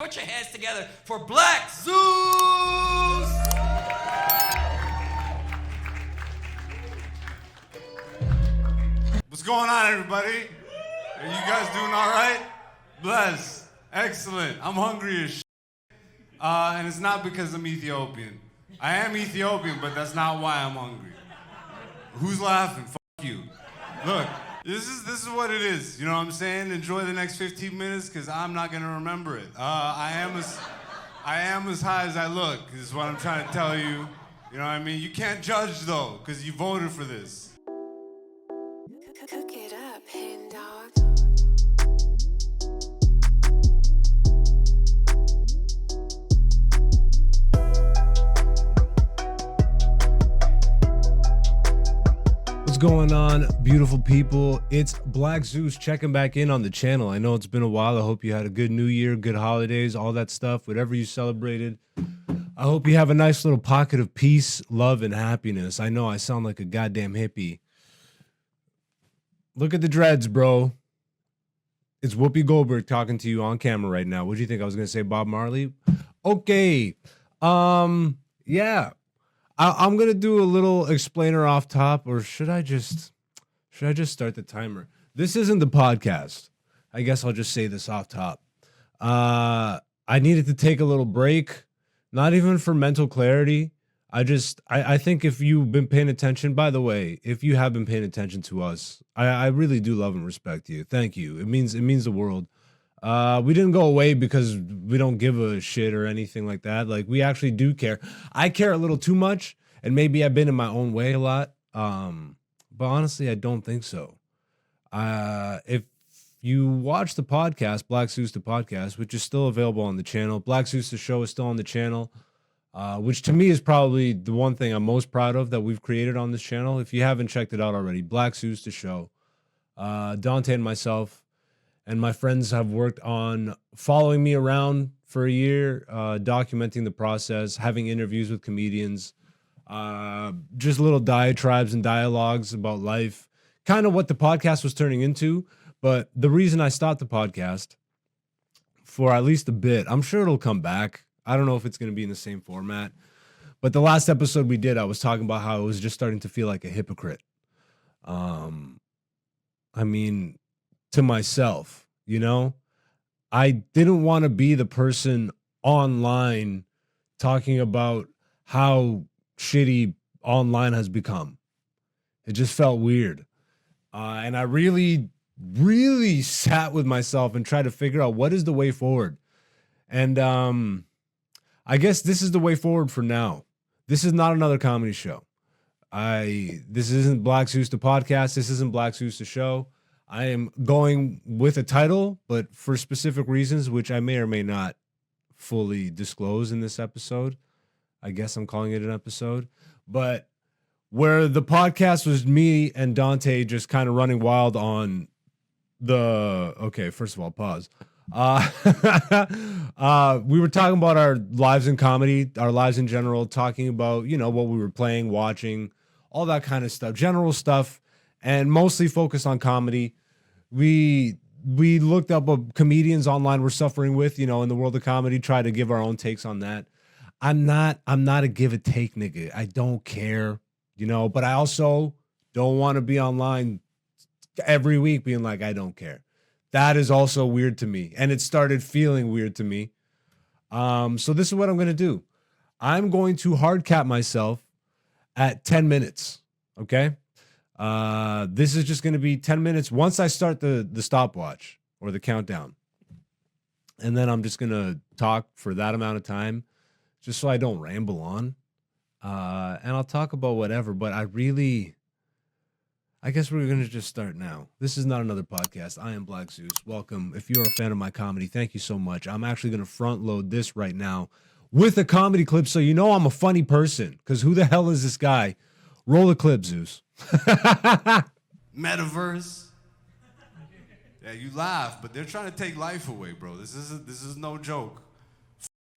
Put your hands together for Black Zeus! What's going on, everybody? Are you guys doing all right? Bless. Excellent. I'm hungry as shit. And it's not because I'm Ethiopian. I am Ethiopian, but that's not why I'm hungry. Who's laughing? Fuck you. Look, this is what it is. You know what I'm saying? Enjoy the next 15 minutes, because I'm not going to remember it. I am as high as I look, is what I'm trying to tell you. You know what I mean? You can't judge, though, because you voted for this. Cook it up, hen dog. What's going on, beautiful people? It's Black Zeus checking back in on the channel. I know it's been a while. I hope you had a good new year, good holidays, all that stuff, whatever you celebrated. I hope you have a nice little pocket of peace, love, and happiness. I know I sound like a goddamn hippie. Look at the dreads, bro. It's Whoopi Goldberg talking to you on camera right now. What do you think I was going to say, Bob Marley? Okay. Yeah. I'm going to do a little explainer off top, or should I just start the timer? This isn't the podcast. I guess I'll just say this off top. I needed to take a little break, not even for mental clarity. I think if you've been paying attention, by the way, if you have been paying attention to us, I really do love and respect you. Thank you. It means the world. We didn't go away because we don't give a shit or anything like that. Like, we actually do care. I care a little too much, and maybe I've been in my own way a lot. But honestly, I don't think so. If you watch the podcast, Black Zeus the podcast, which is still available on the channel, Black Zeus the show is still on the channel. Which to me is probably the one thing I'm most proud of that we've created on this channel. If you haven't checked it out already, Black Zeus the show. Dante and myself and my friends have worked on following me around for a year, documenting the process, having interviews with comedians, just little diatribes and dialogues about life, kind of what the podcast was turning into. But the reason I stopped the podcast for at least a bit, I'm sure it'll come back. I don't know if it's going to be in the same format, but the last episode we did, I was talking about how I was just starting to feel like a hypocrite. I mean, to myself, you know, I didn't want to be the person online talking about how shitty online has become. It just felt weird. And I really, really sat with myself and tried to figure out what is the way forward. And, I guess this is the way forward for now. This is not another comedy show. This isn't Black Zeus the podcast. This isn't Black Zeus the show. I am going with a title, but for specific reasons, which I may or may not fully disclose in this episode. I guess I'm calling it an episode. But where the podcast was me and Dante just kind of running wild on okay, first of all, pause. We were talking about our lives in comedy, our lives in general, talking about, you know, what we were playing, watching, all that kind of stuff, general stuff, and mostly focused on comedy. We looked up what comedians online were suffering with, you know, in the world of comedy, try to give our own takes on that. I'm not a give a take nigga. I don't care, you know, but I also don't want to be online every week being like, I don't care. That is also weird to me. And it started feeling weird to me. So this is what I'm going to do. I'm going to hard cap myself at 10 minutes. Okay. This is just going to be 10 minutes. Once I start the stopwatch or the countdown, and then I'm just going to talk for that amount of time, just so I don't ramble on. And I'll talk about whatever, but I guess we're going to just start now. This is not another podcast. I am Black Zeus. Welcome. If you're a fan of my comedy, thank you so much. I'm actually going to front load this right now with a comedy clip, so you know I'm a funny person, because who the hell is this guy? Roll the clip, Zeus. Metaverse. Yeah, you laugh, but they're trying to take life away, bro. This is no joke.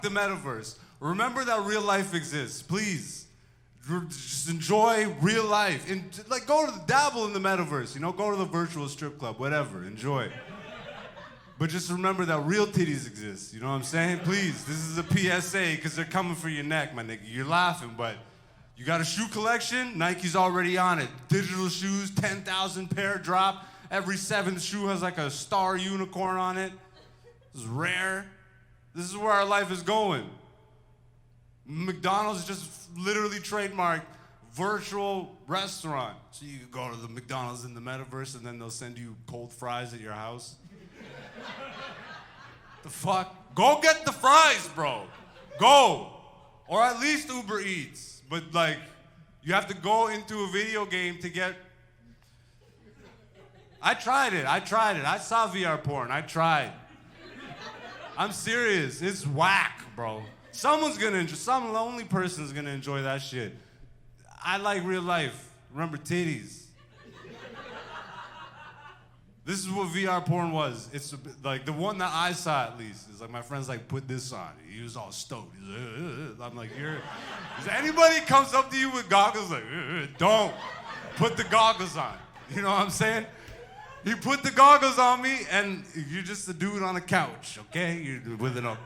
The metaverse. Remember that real life exists, please. Just enjoy real life. And like, go to dabble in the metaverse, you know, go to the virtual strip club, whatever, enjoy. But just remember that real titties exist. You know what I'm saying? Please, this is a PSA because they're coming for your neck, my nigga. You're laughing, but you got a shoe collection? Nike's already on it. Digital shoes, 10,000 pair drop. Every 7th shoe has like a star unicorn on it. This is rare. This is where our life is going. McDonald's just literally trademarked virtual restaurant. So you can go to the McDonald's in the metaverse and then they'll send you cold fries at your house. The fuck? Go get the fries, bro. Go. Or at least Uber Eats. But like, you have to go into a video game to get... I tried it. I saw VR porn. I tried. I'm serious. It's whack, bro. Someone's gonna enjoy, some lonely person's gonna enjoy that shit. I like real life. Remember titties. This is what VR porn was. It's like the one that I saw at least. It's like my friend's like, put this on. He was all stoked. He's like, I'm like, Is anybody comes up to you with goggles like, don't put the goggles on. You know what I'm saying? He put the goggles on me and you're just a dude on a couch, okay? You're with a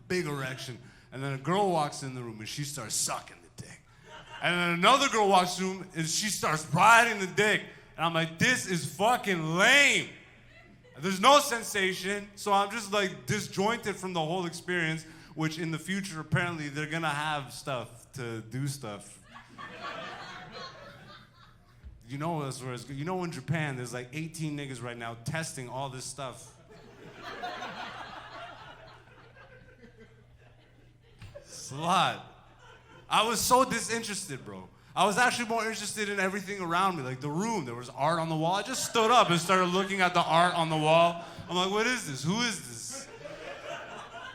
big erection. And then a girl walks in the room and she starts sucking the dick. And then another girl walks in the room and she starts riding the dick. And I'm like, this is fucking lame. There's no sensation, so I'm just like disjointed from the whole experience, which in the future, apparently, they're gonna have stuff to do stuff. You know that's where it's good. You know in Japan, there's like 18 niggas right now testing all this stuff. It's a lot. I was so disinterested, bro. I was actually more interested in everything around me, like the room. There was art on the wall. I just stood up and started looking at the art on the wall. I'm like, what is this? Who is this?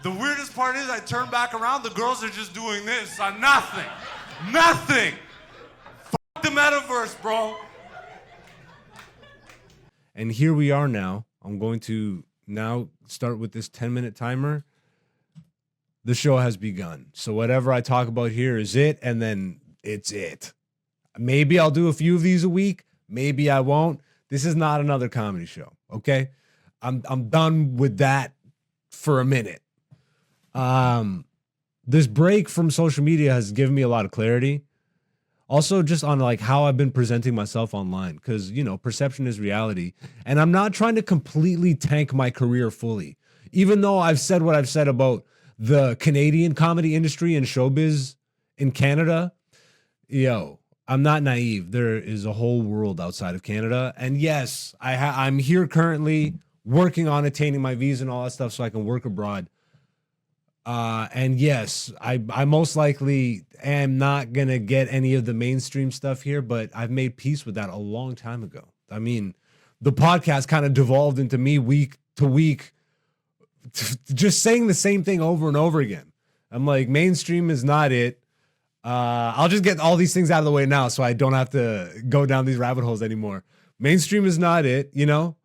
The weirdest part is I turn back around, the girls are just doing this on nothing. Nothing. Fuck the metaverse, bro. And here we are now. I'm going to now start with this 10-minute timer. The show has begun. So whatever I talk about here is it, and then it's it. Maybe I'll do a few of these a week. Maybe I won't. This is not another comedy show, okay? I'm done with that for a minute. This break from social media has given me a lot of clarity. Also, just on like how I've been presenting myself online, because you know, perception is reality, and I'm not trying to completely tank my career fully. Even though I've said what I've said about the Canadian comedy industry and showbiz in Canada. Yo, I'm not naive. There is a whole world outside of Canada. And yes, I'm here currently working on attaining my visa and all that stuff so I can work abroad. And yes, I most likely am not going to get any of the mainstream stuff here, but I've made peace with that a long time ago. I mean, the podcast kind of devolved into me week to week, just saying the same thing over and over again. I'm like, mainstream is not it. I'll just get all these things out of the way now so I don't have to go down these rabbit holes anymore. Mainstream is not it, you know?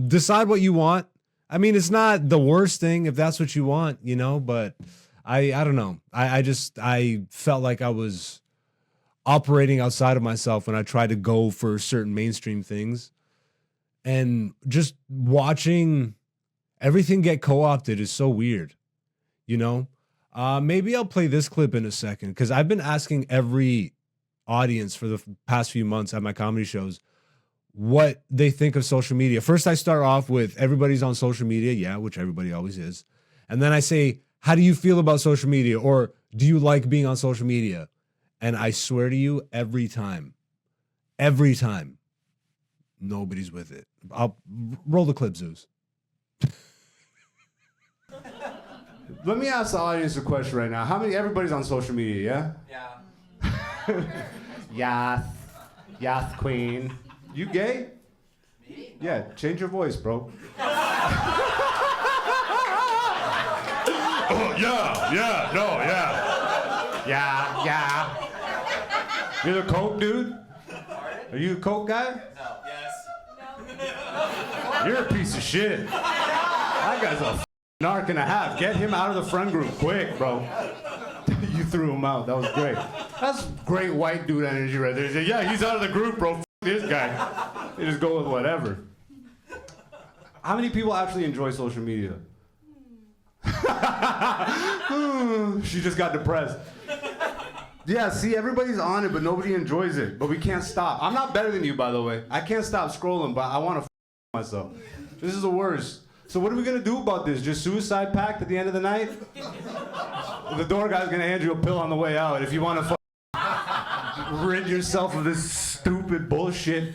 Decide what you want. I mean, it's not the worst thing if that's what you want, you know, but I don't know. I felt like I was operating outside of myself when I tried to go for certain mainstream things. And just watching everything get co-opted is so weird, you know? Maybe I'll play this clip in a second because I've been asking every audience for the past few months at my comedy shows what they think of social media. First, I start off with everybody's on social media, yeah, which everybody always is. And then I say, how do you feel about social media? Or do you like being on social media? And I swear to you, every time, nobody's with it. I'll roll the clip, Zeus. Let me ask the audience a question right now. Everybody's on social media, yeah? Yeah. Yath queen. You gay? Me? Yeah, change your voice, bro. Oh, yeah. Yeah. You're the coke dude? Are you a coke guy? No. Yes. No. You're a piece of shit. That guy's a narc and a half. Get him out of the friend group quick, bro. You threw him out. That was great. That's great white dude energy right there. He said, yeah, he's out of the group, bro. F this guy. They just go with whatever. How many people actually enjoy social media? She just got depressed. Yeah, see, everybody's on it, but nobody enjoys it. But we can't stop. I'm not better than you, by the way. I can't stop scrolling, but I want to myself. This is the worst. So what are we going to do about this? Just suicide pact at the end of the night? The door guy's going to hand you a pill on the way out if you want to rid yourself of this stupid bullshit.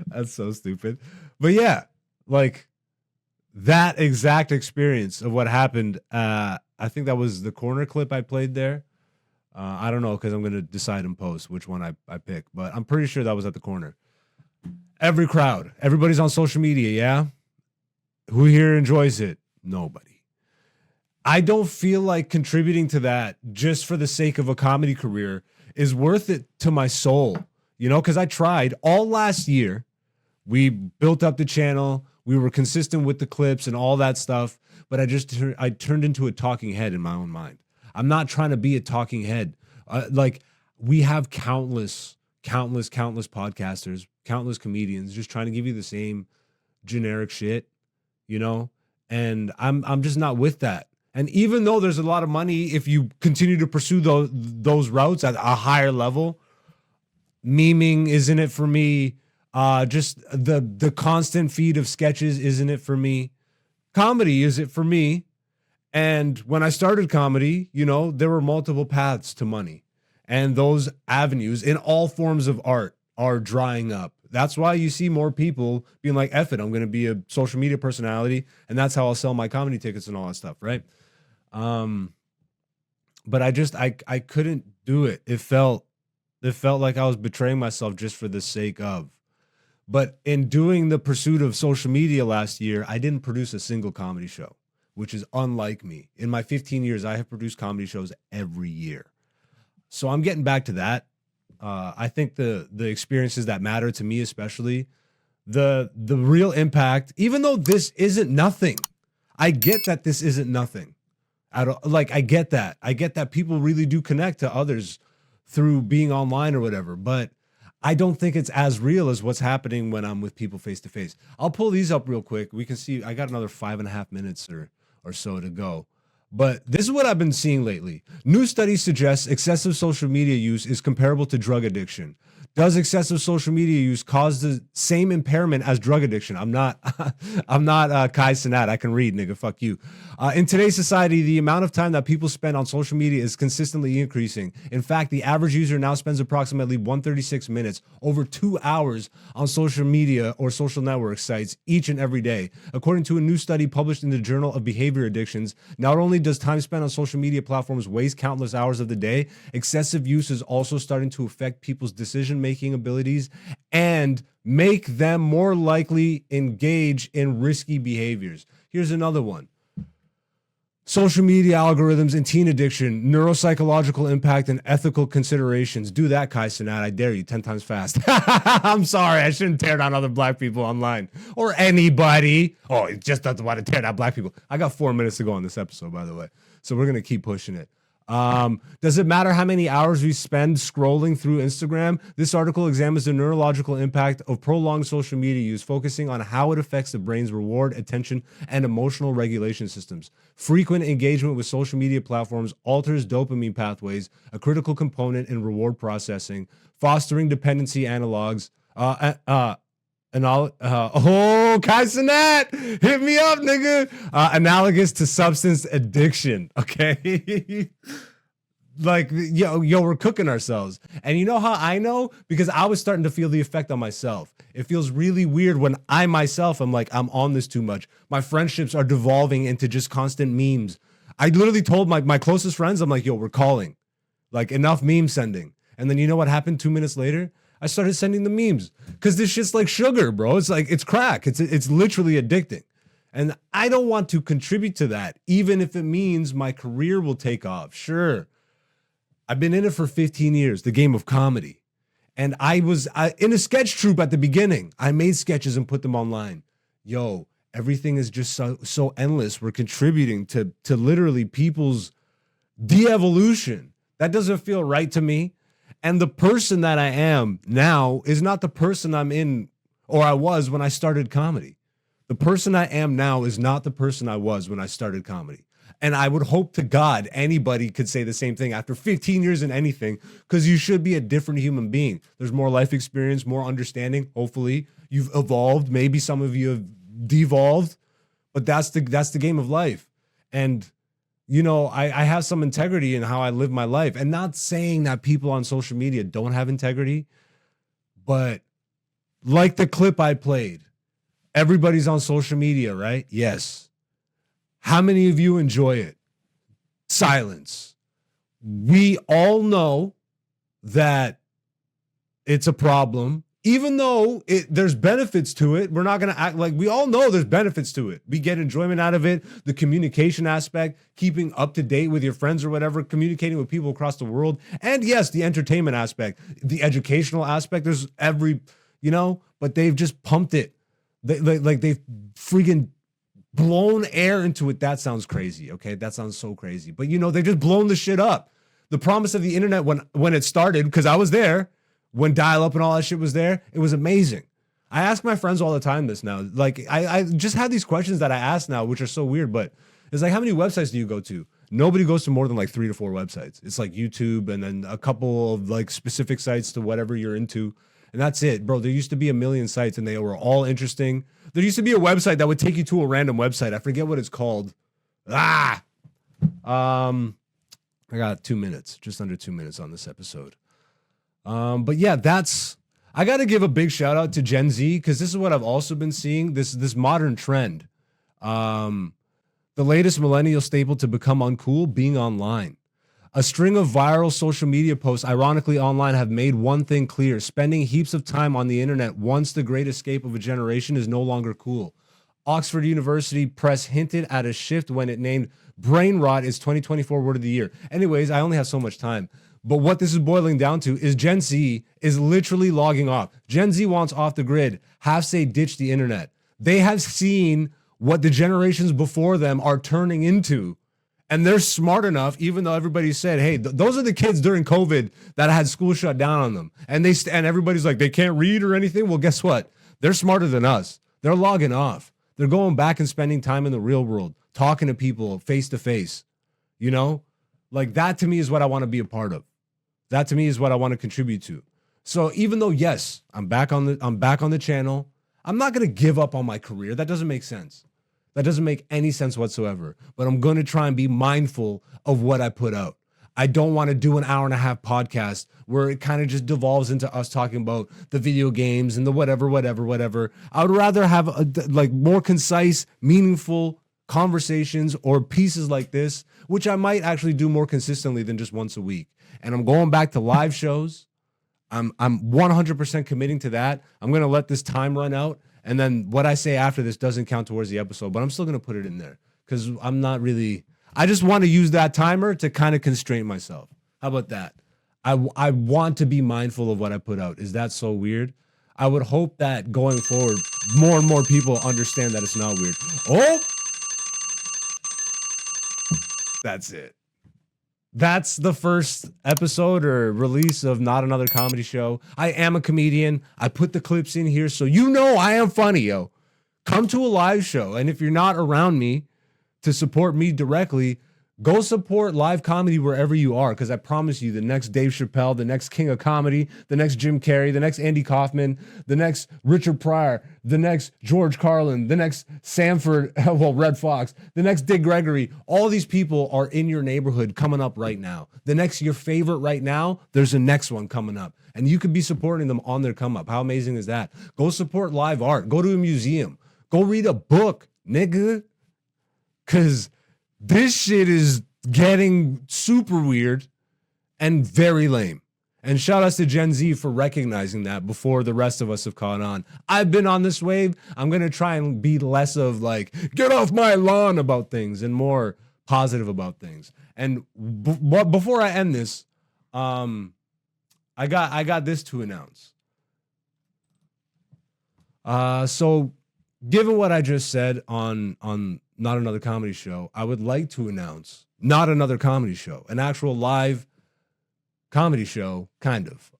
That's so stupid. But yeah, like that exact experience of what happened. I think that was the corner clip I played there. I don't know because I'm going to decide in post which one I pick, but I'm pretty sure that was at the corner. Every crowd, everybody's on social media, yeah? Who here enjoys it? Nobody. I don't feel like contributing to that just for the sake of a comedy career is worth it to my soul, you know, because I tried all last year. We built up the channel. We were consistent with the clips and all that stuff, but I turned into a talking head in my own mind. I'm not trying to be a talking head. Like we have countless podcasters, countless comedians just trying to give you the same generic shit, you know? And I'm just not with that. And even though there's a lot of money, if you continue to pursue those routes at a higher level, memeing isn't it for me. Just the constant feed of sketches isn't it for me. Comedy is it for me. And when I started comedy, you know, there were multiple paths to money. And those avenues in all forms of art are drying up. That's why you see more people being like, F it, I'm going to be a social media personality. And that's how I'll sell my comedy tickets and all that stuff, right? But I couldn't do it. It felt like I was betraying myself just for the sake of. But in doing the pursuit of social media last year, I didn't produce a single comedy show, which is unlike me. In my 15 years, I have produced comedy shows every year. So I'm getting back to that. I think the experiences that matter to me, especially the real impact, even though this isn't nothing, I get that this isn't nothing. I get that people really do connect to others through being online or whatever, but I don't think it's as real as what's happening when I'm with people face to face. I'll pull these up real quick. We can see I got another 5.5 minutes or so to go. But this is what I've been seeing lately. New studies suggest excessive social media use is comparable to drug addiction. Does excessive social media use cause the same impairment as drug addiction? I'm not Kai Cenat. I can read, nigga. Fuck you. In today's society, the amount of time that people spend on social media is consistently increasing. In fact, the average user now spends approximately 136 minutes, over 2 hours on social media or social network sites each and every day. According to a new study published in the Journal of Behavior Addictions, not only does time spent on social media platforms waste countless hours of the day, excessive use is also starting to affect people's decision-making abilities and make them more likely engage in risky behaviors. Here's another one. Social media algorithms and teen addiction, neuropsychological impact and ethical considerations. Do that, Kai Cenat. I dare you 10 times fast. I'm sorry. I shouldn't tear down other black people online or anybody. Oh, it just doesn't want to tear down black people. I got 4 minutes to go on this episode, by the way. So we're going to keep pushing it. Does it matter how many hours we spend scrolling through Instagram? This article examines the neurological impact of prolonged social media use, focusing on how it affects the brain's reward, attention, and emotional regulation systems. Frequent engagement with social media platforms alters dopamine pathways, a critical component in reward processing, fostering dependency analogs. Kai Cenat, hit me up, nigga. Analogous to substance addiction, okay? Like, yo, we're cooking ourselves. And you know how I know? Because I was starting to feel the effect on myself. It feels really weird when I myself am like, I'm on this too much. My friendships are devolving into just constant memes. I literally told my closest friends, I'm like, yo, we're calling. Like, enough meme sending. And then you know what happened 2 minutes later? I started sending the memes because this shit's like sugar, bro. It's like, it's crack. It's literally addicting. And I don't want to contribute to that, even if it means my career will take off. Sure. I've been in it for 15 years, the game of comedy. And I was in a sketch troupe at the beginning. I made sketches and put them online. Yo, everything is just so endless. We're contributing to literally people's de-evolution. That doesn't feel right to me. And the person that I am now is not the person I'm in or I was when I started comedy. The person I am now is not the person I was when I started comedy. And I would hope to God anybody could say the same thing after 15 years in anything, because you should be a different human being. There's more life experience, more understanding. Hopefully you've evolved. Maybe some of you have devolved, but that's the game of life. And, you know, I have some integrity in how I live my life, and not saying that people on social media don't have integrity, but like the clip I played, everybody's on social media, right? Yes. How many of you enjoy it? Silence. We all know that it's a problem. Even though there's benefits to it, we're not going to act like we all know there's benefits to it. We get enjoyment out of it, the communication aspect, keeping up to date with your friends or whatever, communicating with people across the world. And yes, the entertainment aspect, the educational aspect, there's but they've just pumped it. They've freaking blown air into it. That sounds crazy. Okay. That sounds so crazy. But they've just blown the shit up. The promise of the internet when it started, because I was there, when dial-up and all that shit was there, it was amazing. I ask my friends all the time this now. Like, I just have these questions that I ask now, which are so weird, but it's like, how many websites do you go to? Nobody goes to more than like 3 to 4 websites. It's like YouTube and then a couple of like specific sites to whatever you're into. And that's it, bro. There used to be a million sites and they were all interesting. There used to be a website that would take you to a random website. I forget what it's called. I got 2 minutes, just under 2 minutes on this episode. But yeah, I got to give a big shout out to Gen Z, because this is what I've also been seeing, this modern trend. The latest millennial staple to become uncool, being online. A string of viral social media posts, ironically online, have made one thing clear. Spending heaps of time on the internet, once the great escape of a generation, is no longer cool. Oxford University Press hinted at a shift when it named brain rot its 2024 word of the year. Anyways, I only have so much time. But what this is boiling down to is Gen Z is literally logging off. Gen Z wants off the grid. Half say ditch the internet. They have seen what the generations before them are turning into. And they're smart enough, even though everybody said, hey, those are the kids during COVID that had school shut down on them. And everybody's like, they can't read or anything. Well, guess what? They're smarter than us. They're logging off. They're going back and spending time in the real world, talking to people face to face. Like, that to me is what I want to be a part of. That to me is what I want to contribute to. So even though, yes, I'm back on the channel, I'm not going to give up on my career. That doesn't make sense. That doesn't make any sense whatsoever. But I'm going to try and be mindful of what I put out. I don't want to do an hour and a half podcast where it kind of just devolves into us talking about the video games and the whatever. I would rather have more concise, meaningful conversations or pieces like this, which I might actually do more consistently than just once a week. And I'm going back to live shows. I'm 100% committing to that. I'm going to let this time run out. And then what I say after this doesn't count towards the episode, but I'm still going to put it in there because I just want to use that timer to kind of constrain myself. How about that? I want to be mindful of what I put out. Is that so weird? I would hope that going forward, more and more people understand that it's not weird. Oh, that's it. That's the first episode or release of Not Another Comedy Show. I am a comedian. I put the clips in here so I am funny, yo. Come to a live show. And if you're not around me to support me directly, go support live comedy wherever you are, because I promise you the next Dave Chappelle, the next King of Comedy, the next Jim Carrey, the next Andy Kaufman, the next Richard Pryor, the next George Carlin, the next Red Fox, the next Dick Gregory, all these people are in your neighborhood coming up right now. The next, your favorite right now, there's a next one coming up. And you could be supporting them on their come up. How amazing is that? Go support live art. Go to a museum. Go read a book, nigga. Because this shit is getting super weird and very lame. And shout outs to Gen Z for recognizing that before the rest of us have caught on. I've been on this wave. I'm going to try and be less of like, get off my lawn about things and more positive about things. And before I end this, I got this to announce. So given what I just said on Not Another Comedy Show, I would like to announce Not Another Comedy Show, an actual live comedy show, kind of.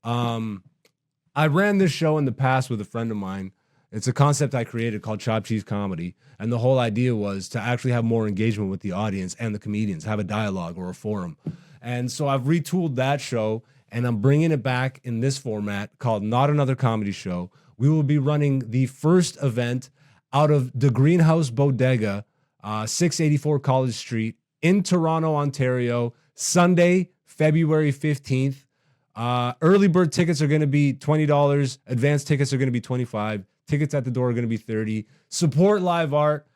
I ran this show in the past with a friend of mine. It's a concept I created called Chop Cheese Comedy. And the whole idea was to actually have more engagement with the audience and the comedians, have a dialogue or a forum. And so I've retooled that show and I'm bringing it back in this format called Not Another Comedy Show. We will be running the first event out of the Greenhouse Bodega, 684 College Street in Toronto, Ontario, Sunday, February 15th. Early bird tickets are going to be $20. Advanced tickets are going to be $25. Tickets at the door are going to be $30. Support live art.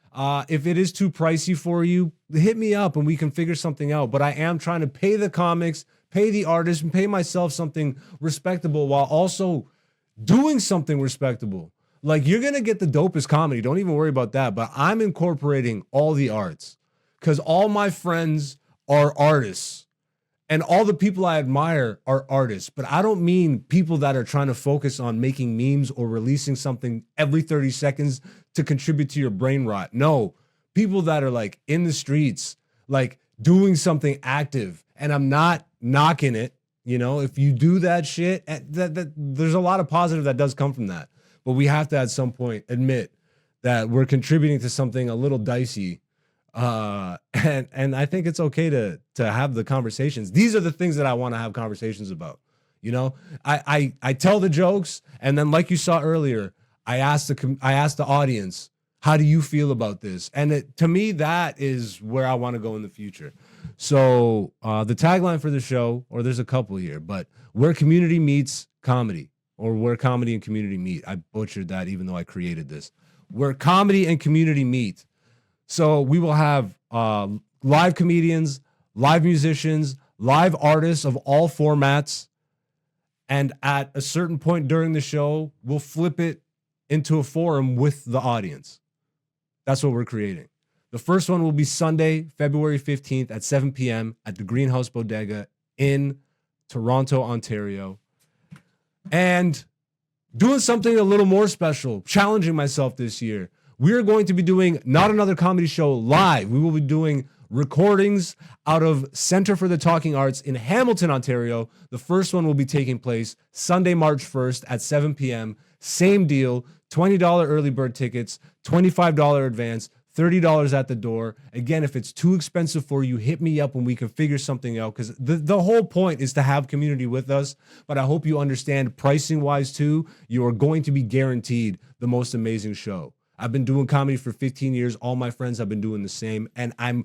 If it is too pricey for you, hit me up and we can figure something out. But I am trying to pay the comics, pay the artists, and pay myself something respectable while also doing something respectable. Like, you're going to get the dopest comedy. Don't even worry about that. But I'm incorporating all the arts because all my friends are artists. And all the people I admire are artists, but I don't mean people that are trying to focus on making memes or releasing something every 30 seconds to contribute to your brain rot. No, people that are like in the streets, like doing something active. And I'm not knocking it. You know, if you do that shit, there's a lot of positive that does come from that. But we have to at some point admit that we're contributing to something a little dicey. And I think it's okay to have the conversations. These are the things that I want to have conversations about. You know, I tell the jokes, and then like you saw earlier, I asked the audience, how do you feel about this? And to me, that is where I want to go in the future. So the tagline for the show, or there's a couple here, but where community meets comedy, or where comedy and community meet. I butchered that even though I created this. Where comedy and community meet. So we will have live comedians, live musicians, live artists of all formats. And at a certain point during the show, we'll flip it into a forum with the audience. That's what we're creating. The first one will be Sunday, February 15th at 7 p.m. at the Greenhouse Bodega in Toronto, Ontario. And doing something a little more special, challenging myself this year. We're going to be doing Not Another Comedy Show live. We will be doing recordings out of Center for the Talking Arts in Hamilton, Ontario. The first one will be taking place Sunday, March 1st at 7 p.m. Same deal, $20 early bird tickets, $25 advance, $30 at the door. Again, if it's too expensive for you, hit me up and we can figure something out, because the whole point is to have community with us. But I hope you understand, pricing-wise too, you are going to be guaranteed the most amazing show. I've been doing comedy for 15 years. All my friends have been doing the same. And I'm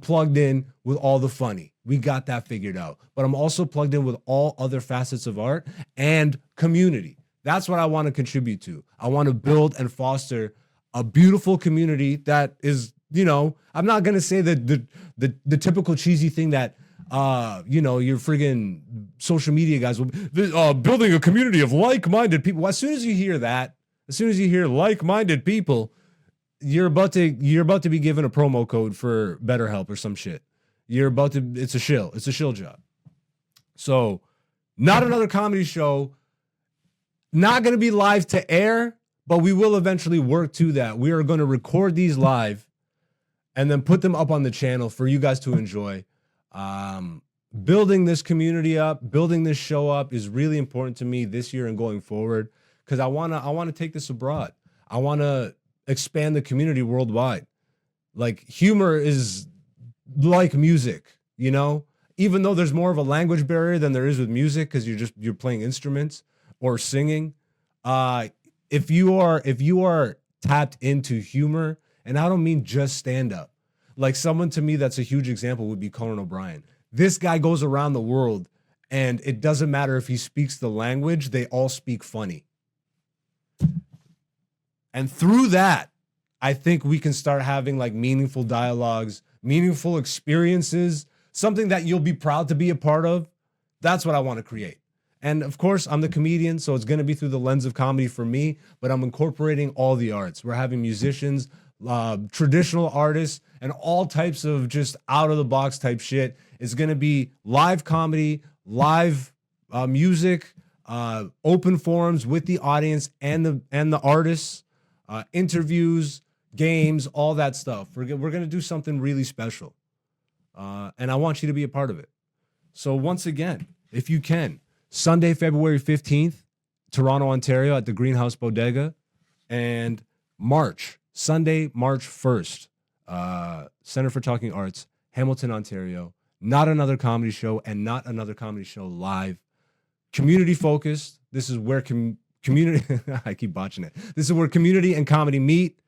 plugged in with all the funny. We got that figured out. But I'm also plugged in with all other facets of art and community. That's what I want to contribute to. I want to build and foster a beautiful community that is, you know, I'm not going to say the typical cheesy thing that, you know, your friggin' social media guys will building a community of like-minded people. Well, as soon as you hear that, as soon as you hear like-minded people, you're about to be given a promo code for BetterHelp or some shit. It's a shill job. So, Not Another Comedy Show, not going to be live to air, but we will eventually work to that. We are going to record these live and then put them up on the channel for you guys to enjoy. Building this community up, building this show up is really important to me this year and going forward. Because I wanna take this abroad. I wanna expand the community worldwide. Like, humor is like music, you know? Even though there's more of a language barrier than there is with music, because you're playing instruments or singing. If you are tapped into humor, and I don't mean just stand-up. Like, someone to me that's a huge example would be Conan O'Brien. This guy goes around the world, and it doesn't matter if he speaks the language, they all speak funny. And through that, I think we can start having like meaningful dialogues, meaningful experiences, something that you'll be proud to be a part of. That's what I want to create. And of course, I'm the comedian, so it's going to be through the lens of comedy for me, but I'm incorporating all the arts. We're having musicians, traditional artists, and all types of just out of the box type shit. It's going to be live comedy, live music, open forums with the audience and the artists. Interviews, games, all that stuff. We're going to do something really special. And I want you to be a part of it. So once again, if you can, Sunday, February 15th, Toronto, Ontario at the Greenhouse Bodega. And Sunday, March 1st, Center for Talking Arts, Hamilton, Ontario. Not another comedy show and not another comedy show live. Community focused. This is where community, I keep botching it. This is where community and comedy meet.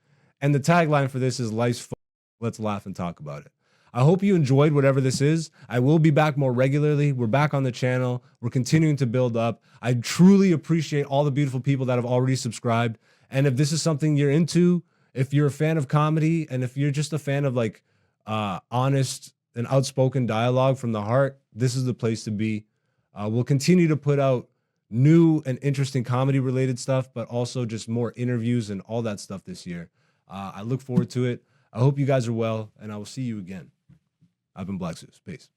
And the tagline for this is life's fun. Let's laugh and talk about it. I hope you enjoyed whatever this is. I will be back more regularly. We're back on the channel. We're continuing to build up. I truly appreciate all the beautiful people that have already subscribed. And if this is something you're into, if you're a fan of comedy, and if you're just a fan of like honest and outspoken dialogue from the heart, this is the place to be. We'll continue to put out new and interesting comedy related stuff, but also just more interviews and all that stuff this year. I look forward to it. I hope you guys are well, and I will see you again. I've been Black Zeus. Peace.